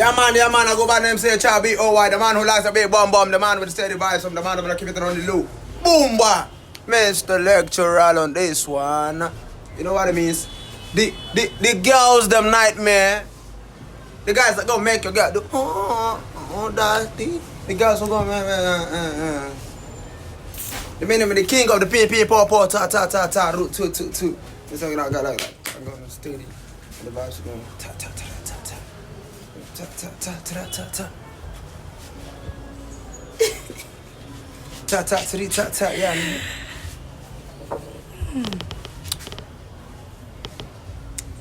Yeah man, I go by name say Chabi OY, the man who likes a big bomb, the man with the steady vibes, the man who keep it on the low. Boom, boy. Mr. Lecturer on this one. You know what it means? The girls, them nightmare. The guys that go make your girl do that. The girls who go the meaning the king of the PP pop ta root two. This song I got like that. I'm going steady. The vibes are going ta. Ta, yeah.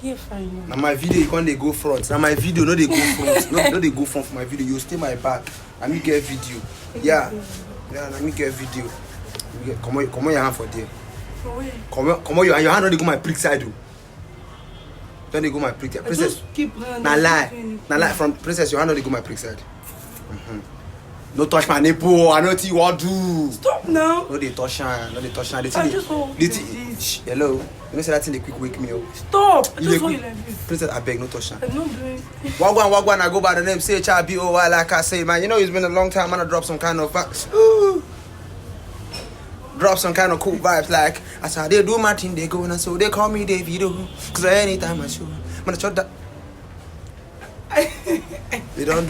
Yeah, fine. Now my video, you can't they go front. Now my video, no they go front. no they go front for my video. You stay my back. Let me get video. Yeah, let me get video. Come on your hand for there. Come on your hand. Don't they go my prick side. Don't they go my prick side. Princess, now lie from princess. Your hand don't they go my prick side. No touch my nipple. I know what you want to do. Stop now. No they touch hand. No they touch hand. I just want hello. You know say that thing they quick wake me up. Stop. I just want you like this. Princess, I beg no touch hand. I'm not doing. Wagwan, I go by the name CHRBOY, like I say, man. You know it's been a long time, man. I drop some kind of drop some kind of cool vibes, like I saw they do my thing, they go and so they call me Davido. Cause anytime I show, man, I shot that. They don't do.